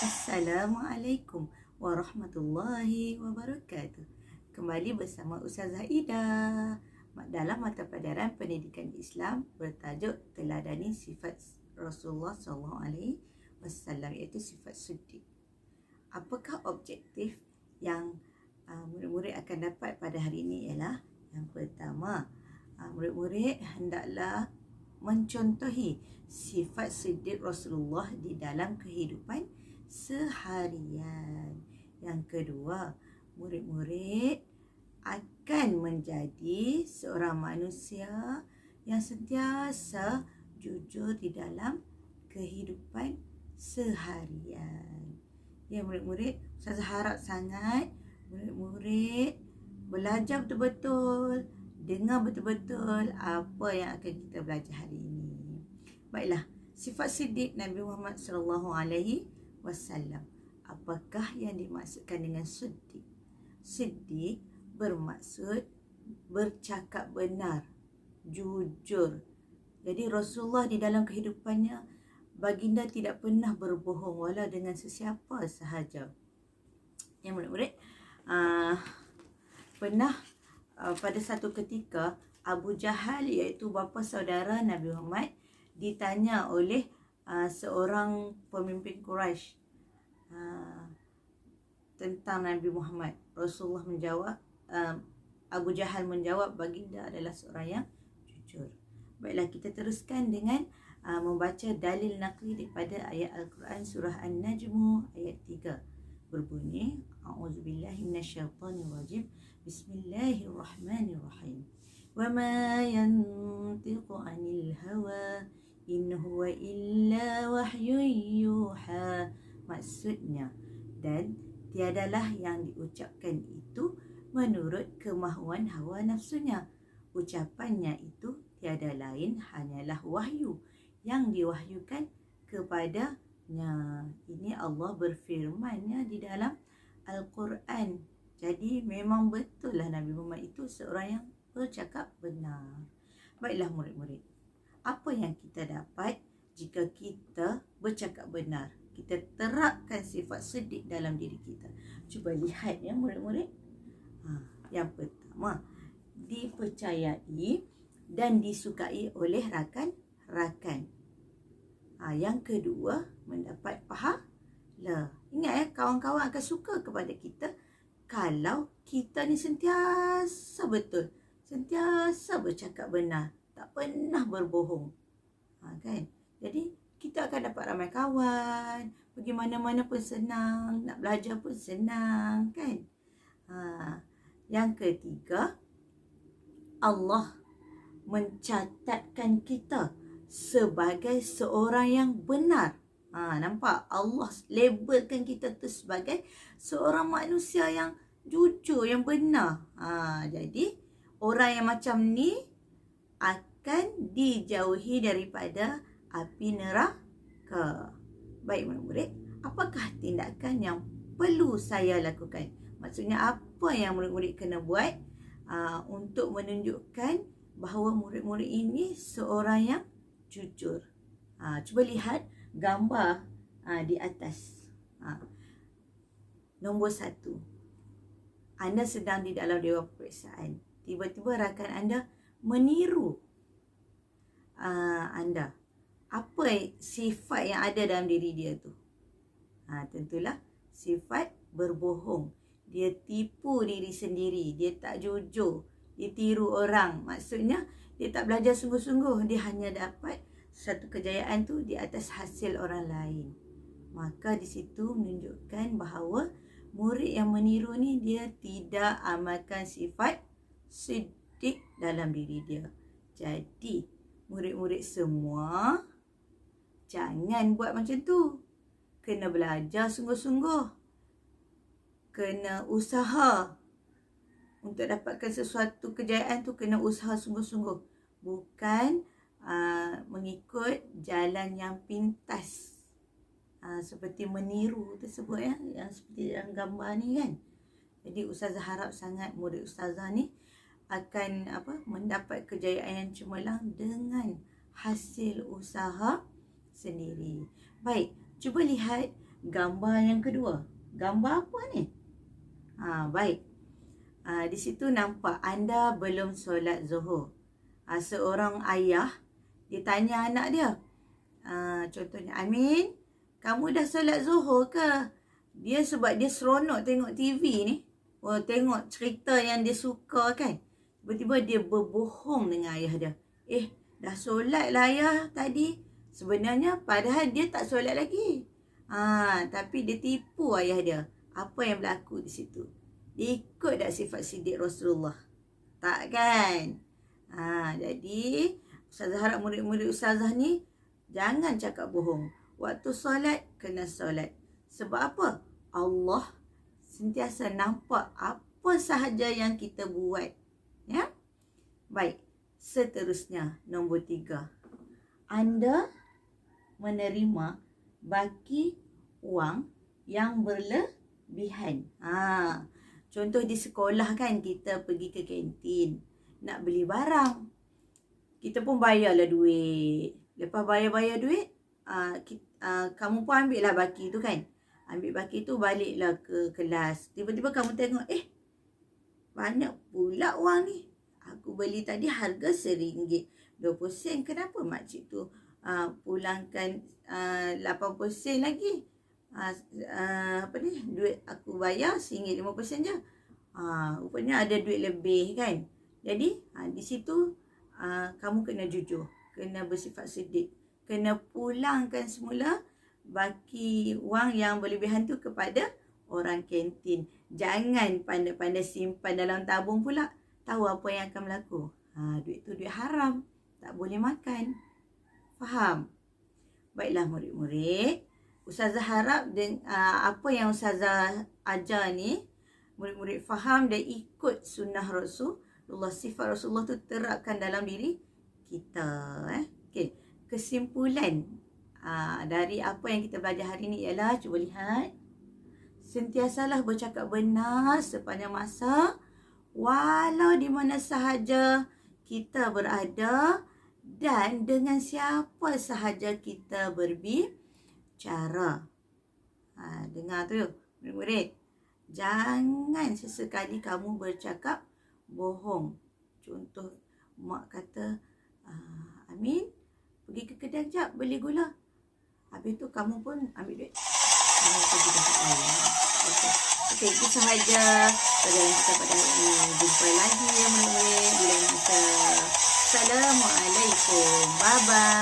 Assalamualaikum warahmatullahi wabarakatuh. Kembali bersama Ustazah Ida dalam mata pelajaran Pendidikan Islam bertajuk Teladani Sifat Rasulullah SAW, iaitu sifat siddiq. Apakah objektif yang murid-murid akan dapat pada hari ini ialah yang pertama, murid-murid hendaklah mencontohi sifat siddiq Rasulullah di dalam kehidupan seharian. Yang kedua, murid-murid akan menjadi seorang manusia yang sentiasa jujur di dalam kehidupan seharian. Ya murid-murid, saya harap sangat murid-murid belajar betul-betul, dengar betul-betul apa yang akan kita belajar hari ini. Baiklah, sifat siddiq Nabi Muhammad SAW. Apakah yang dimaksudkan dengan siddiq? Siddiq bermaksud bercakap benar, jujur. Jadi Rasulullah di dalam kehidupannya, baginda tidak pernah berbohong walau dengan sesiapa sahaja. Yang murid-murid pernah pada satu ketika Abu Jahal, iaitu bapa saudara Nabi Muhammad, ditanya oleh seorang pemimpin Quraisy tentang Nabi Muhammad. Rasulullah menjawab, Abu Jahal menjawab, baginda adalah seorang yang jujur. Baiklah, kita teruskan dengan membaca dalil naqli daripada ayat Al-Quran surah An-Najm ayat 3. Berbunyi, A'udzubillahi minasyaitonirrajim. Bismillahirrahmanirrahim. Wa ma yantiqu 'anil hawa in huwa illa wahyun yuha. Maksudnya, dan tiadalah yang diucapkan itu menurut kemahuan hawa nafsunya. Ucapannya itu tiada lain hanyalah wahyu yang diwahyukan kepadanya. Ini Allah berfirmannya di dalam Al-Quran. Jadi memang betul lah Nabi Muhammad itu seorang yang bercakap benar. Baiklah murid-murid, apa yang kita dapat jika kita bercakap benar? Kita terapkan sifat siddiq dalam diri kita. Cuba lihat ya murid-murid. Yang pertama, dipercayai dan disukai oleh rakan-rakan. Yang kedua, mendapat pahala. Ingat ya, kawan-kawan akan suka kepada kita kalau kita ni sentiasa betul, sentiasa bercakap benar, tak pernah berbohong. Kan? Jadi kita akan dapat ramai kawan, pergi mana-mana pun senang, nak belajar pun senang, kan? Yang ketiga, Allah mencatatkan kita sebagai seorang yang benar. Nampak? Allah labelkan kita tu sebagai seorang manusia yang jujur, yang benar. Jadi orang yang macam ni akan dijauhi daripada api neraka. Baik murid-murid, apakah tindakan yang perlu saya lakukan? Maksudnya apa yang murid-murid kena buat untuk menunjukkan bahawa murid-murid ini seorang yang jujur? Cuba lihat gambar di atas. Nombor 1. Anda sedang di dalam dewan peperiksaan. Tiba-tiba rakan anda meniru anda. Apa sifat yang ada dalam diri dia tu? Tentulah sifat berbohong. Dia tipu diri sendiri. Dia tak jujur. Dia tiru orang. Maksudnya dia tak belajar sungguh-sungguh. Dia hanya dapat satu kejayaan tu di atas hasil orang lain. Maka di situ menunjukkan bahawa murid yang meniru ni dia tidak amalkan sifat siddiq dalam diri dia. Jadi murid-murid semua jangan buat macam tu. Kena belajar sungguh-sungguh. Kena usaha. Untuk dapatkan sesuatu kejayaan tu kena usaha sungguh-sungguh. Bukan mengikut jalan yang pintas. Seperti meniru tersebut ya. Yang seperti dalam gambar ni kan. Jadi Ustazah harap sangat murid Ustazah ni akan mendapat kejayaan yang cemerlang dengan hasil usaha sendiri. Baik, cuba lihat gambar yang kedua. Gambar apa ni? Baik. Di situ nampak anda belum solat Zuhur. Seorang ayah dia tanya anak dia. Contohnya, Amin, kamu dah solat Zuhur ke? Dia sebab dia seronok tengok TV ni. Tengok cerita yang dia suka kan. Tiba-tiba dia berbohong dengan ayah dia. Dah solat lah ayah tadi. Sebenarnya padahal dia tak solat lagi. Tapi dia tipu ayah dia. Apa yang berlaku di situ? Dia ikut tak sifat sidik Rasulullah? Tak kan? Jadi Ustazah harap murid-murid Ustazah ni jangan cakap bohong. Waktu solat, kena solat. Sebab apa? Allah sentiasa nampak apa sahaja yang kita buat. Ya? Baik. Seterusnya, nombor 3. Anda menerima baki wang yang berlebihan. Contoh di sekolah kan, kita pergi ke kantin nak beli barang. Kita pun bayarlah duit. Lepas bayar duit, kamu pun ambil lah baki tu kan. Ambil baki tu, baliklah ke kelas. Tiba-tiba kamu tengok, banyak pula wang ni. Aku beli tadi harga RM1.20. Kenapa makcik tu pulangkan 80 sen lagi? Duit aku bayar RM1.50 je. Rupanya ada duit lebih kan. Jadi di situ kamu kena jujur, kena bersifat sidik, kena pulangkan semula baki wang yang berlebihan tu kepada orang kantin. Jangan pandai-pandai simpan dalam tabung pula. Tahu apa yang akan berlaku? Duit tu duit haram, tak boleh makan. Faham? Baiklah murid-murid, Ustazah harap apa yang Ustazah ajar ni, murid-murid faham dan ikut sunnah Rasulullah. Sifat Rasulullah tu terapkan dalam diri kita. Okay. Kesimpulan dari apa yang kita belajar hari ni ialah, cuba lihat. Sentiasalah bercakap benar sepanjang masa, walau di mana sahaja kita berada dan dengan siapa sahaja kita berbicara. Dengar tu murid-murid. Jangan sesekali kamu bercakap bohong. Contoh, mak kata, Amin, pergi ke kedai jap beli gula. Habis tu kamu pun ambil duit. Okey, itu sahaja pelajaran kita pada hari ini. Jumpa lagi ya murid-murid di lain masa. Assalamualaikum. Bye-bye.